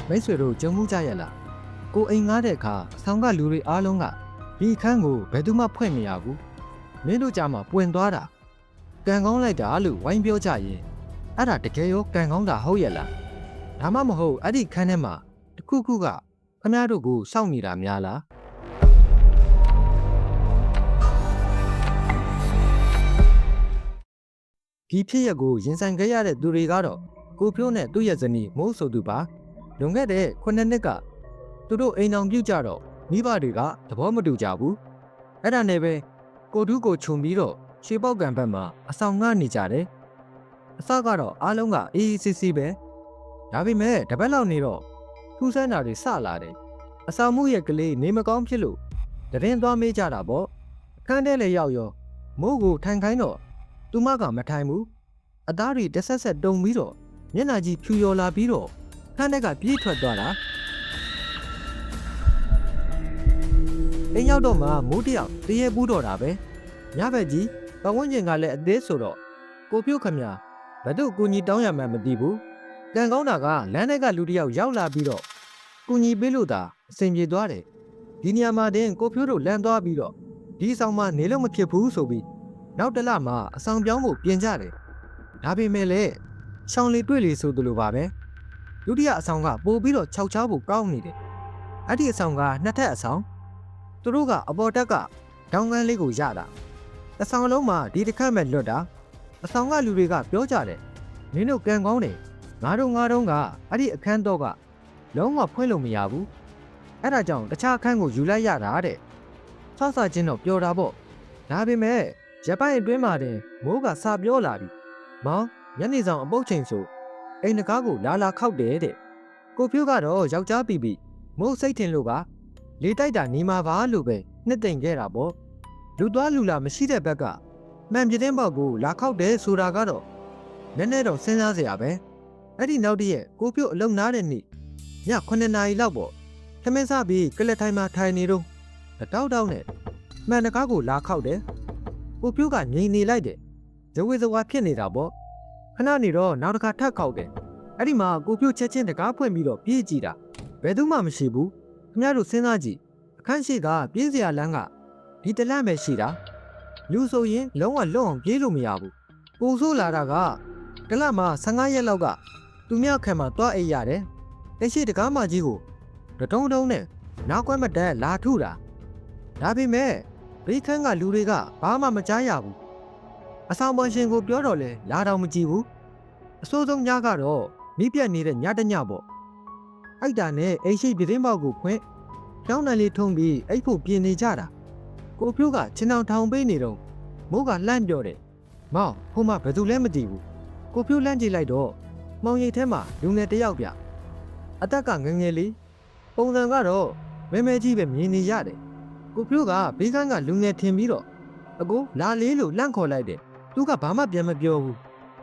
မိတ်ဆွေတို့ကြုံမှုကြရလားကိုအိမ်ငားတဲ့အခါအဆောင်ကလူတွေအားလုံးကဒီအခန်းကိုဘယ်သူမှဖွင့်မရဘူးမင်းတို့ကြမှာပွင့်သွားတာကံကောင်းလိုက်တာလို့ဝိုင်းပြောကြရင်အဲ့ဒါတကယ်ရောကံကောင်းတာဟုတ်ရဲ့လားဒါမှမဟုတ်အဲ့ဒီခန်းထဲမှာတခုခုကခမည်းတော်ကိုစောင့်နေတာများလားဒီဖြစ်ရက်ကိုရင်ဆိုင်ခဲ့ရတဲ့သူတွေကတော့ကိုဖြိုးနဲ့သူ့ရဲ့ဇနီးမိုးဆိုသူပါလွန်ခဲ့တဲ့9နှစ်ကသူတို့အိမ်အောင်ပြုတ်ကြတော့မိဘတွေကသဘောမတူကြဘူးအဲ့ဒါနဲ့ပဲကိုတူးကိုခြုံပြီးတော့ရှေးပေါက်ကံဘက်မှာအဆောင်ငှနေကြတယ်အစကတော့အားလုံးကအေးအေးဆေးဆေးပဲဒါပေမဲ့တပတ်လောက်နေတော့ထူးဆန်းတာတွေစလာတယ်အဆောင်မှုရဲ့ကလေးနေမကောင်းဖြစ်လို့တရင်သွားမေးကြတာပေါ့အခန်းထဲလေရောက်ရောမိုးကိုထိုင်ခိုင်းတော့သူမကမထိုင်ဘူးအသားတွေတဆက်ဆက်တုံပြီးတော့မျက်နှာကြီးဖြူရော်လာပြီးတော့ခန်းထဲကပြေးထွက်သွားတာအိမ်ရောက်တော့မှမိုးတယောက်တရေပူးတော့တာပဲညဘက်ကြီးပဝန်းကျင်ကလည်းအသေးဆိုတော့ကိုပြုတ်ခမညာဘယ်သူကူညီတောင်းရမှန်းမသိဘူးကံကောင်းတာကလမ်းထဲကလူတယောက်ရောက်လာပြီးတော့ကူညီပေးလို့သာအဆင်ပြေသွားတယ်ဒီနေရာမှာတင်ကိုဖြိုးတို့လမ်းသွားပြီးတော့ဒီအဆောင်မှာနေလို့မဖြစ်ဘူးဆိုပြီးနောက်တစ်လမှာအဆောင်ပြောင်းဖို့ပြင်ကြတယ်ဒါပေမဲ့လည်းရှောင်းလေတွေ့လေဆိုသလိုပါပဲဒုတိယအဆောင်ကပို့ပြီးတော့ခြောက်ချားဖို့ကောင်းနေတယ်အဲ့ဒီအဆောင်ကနှစ်ထပ်အဆောင်သူတို့ကအပေါ်တက်ကဒေါင်းကန်းလေးကိုရတာအဆောင်လုံးမှာဒီတစ်ခါမဲ့လွတ်တာအဆောင်ကလူတွေကပြောကြတယ်မင်းတို့ကံကောင်းတယ်ငါတို့ကအဲ့ဒီအခန်းတော့ကလုံးဝဖွင့်လို့မရဘူးအဲ့ဒါကြောင့်တခြားအခန်းကိုယူလိုက်ရတာတဲ့ဆဆချင်းတော့ပြောတာပေါ့ဒါပေမဲ့ရပိုင်းအတွင်းမှာတင်မိုးကစာပြောလာပြီမောင်ညနေဆောင်အပုတ်ချိန်ဆိုအိမ်တကားကိုလာခောက်တယ်တဲ့ကိုဖြိုးကတော့ယောက်ျားပြီးမိုးစိတ်ထင်လို့ပါလေတိုက်တာနေမှာပါလို့ပဲနှစ်သိမ့်ခဲ့တာပေါ့လူသွားလူလာမရှိတဲ့ဘက်ကမှန်ပြတင်းပေါက်ကိုလာခောက်တယ်ဆိုတာကတော့နည်းနည်းတော့စဉ်းစားစရာပဲအဲ့ဒီနောက်တည့်ကိုဖြိုးအလုံနားတဲ့နေ့ည9နာရီလောက်ပေါ့ထမင်းစားပြီးကလက်ထိုင်မှာထိုင်နေတော့တောက်နဲ့မှန်တကားကိုလာခောက်တယ်ကိုဖြိုးကငြိမ်နေလိုက်တယ်ဇဝေဇဝါဖြစ်နေတာပေါ့ခဏနေတော့နောက်တစ်ခါထပ်ခောက်တယ်အဲ့ဒီမှာကိုဖြိုးချက်ချင်းတကားဖွင့်ပြီးတော့ပြေးကြည့်တာဘယ်သူမှမရှိဘူးခင်ဗျားတို့စဉ်းစားကြည့်အခန်းရှိကပြေးစရာလမ်းကဒီတလန့်ပဲရှိတာလူဆိုရင်လုံးဝလွတ်အောင်ပြေးလို့မရဘူးပိုဆိုးလာတာကတလန့်မှာ15ရက်လောက်ကသူမြောက်ခံမှာတွားအိပ်ရတယ်တရှိတကားမကြီးကိုတုံးနဲ့နောက်ကွက်မတက်လာထုတာဒါပေမဲ့ဘေးခန်းကလူတွေကဘာမှမကြားရဘူးအဆောင်ပေါ်ရှင်ကိုပြောတော့လဲလာတော့မကြည့်ဘူးအစိုးဆုံးညကတော့မိပြက်နေတဲ့ညတညပေါ့အိုက်တာနဲ့အိမ်ရှိပြတင်းပေါက်ကိုဖွင့်ကျောင်းနယ်လေးထုံးပြီးအိတ်ဖို့ပြင်နေကြတာကိုဖြိုးကချင်းအောင်ထောင်ပေးနေတော့မိုးကလှမ်းပြောတယ်မောင်ဟိုမှဘယ်သူလဲမသိဘူးကိုဖြိုးလှမ်းကြည့်လိုက်တော့မောင်ရိပ်ထဲမှာလူငယ်တစ်ယောက်ပြအသက်ကငငယ်လေးပုံစံကတော့မဲကြီးပဲမြင်နေရတယ်ကိုဖြိုးကဘေးကန်းကလူငယ်ထင်ပြီးတော့အကိုလာလေးလို့လှန့်ခေါ်လိုက်တယ်သူကဘာမှပြန်မပြောဘူး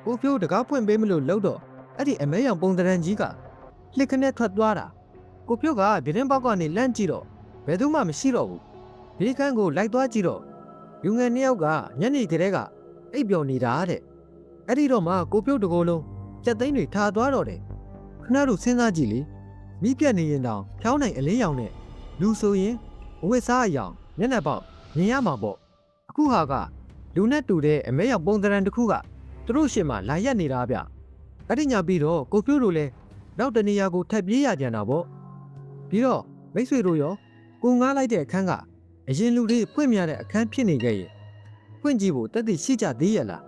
ကိုဖြိုးတကားဖွင့်ပေးမလို့လှုပ်တော့အဲ့ဒီအမဲရောင်ပုံတရံကြီးကလှစ်ခနဲ့ထွက်သွားတာကိုဖြိုးကပြတင်းပေါက်ကနေလန့်ကြည့်တော့ဘယ်သူမှမရှိတော့ဘူးဘေးကန်းကိုလိုက်သွားကြည့်တော့လူငယ်နှစ်ယောက်ကညနေကလေးကအိပ်ပျော်နေတာတဲ့အဲ့ဒီတော့မှကိုဖြိုးတကိုယ်လုံးစက်သိန်းတွေထားသွားတော့တယ်ခဏတို့စဉ်းစားကြည့်လေမိပြက်နေရင်တောင်ဖြောင်းနိုင်အလေးရောင်နဲ့လူဆိုရင်အဝတ်စားအယောင်မျက်နှာပေါက်မြင်ရမှာပေါ့အခုဟာကလူနဲ့တူတဲ့အမဲရောက်ပုံသဏ္ဍာန်တစ်ခုကသူတို့ရှေ့မှာလာရက်နေတာဗျအဲ့ဒီညပြီးတော့ကိုဖြိုးတို့လည်းနောက်တနေရာကိုထပ်ပြေးရကြတာပေါ့ပြီးတော့မိတ်ဆွေတို့ရောကိုငားလိုက်တဲ့အခန်းကအရင်လူတွေဖွင့်မြတဲ့အခန်းဖြစ်နေခဲ့ရင်ဖွင့်ကြည့်ဖို့တက်တည်ရှိကြသေးရလား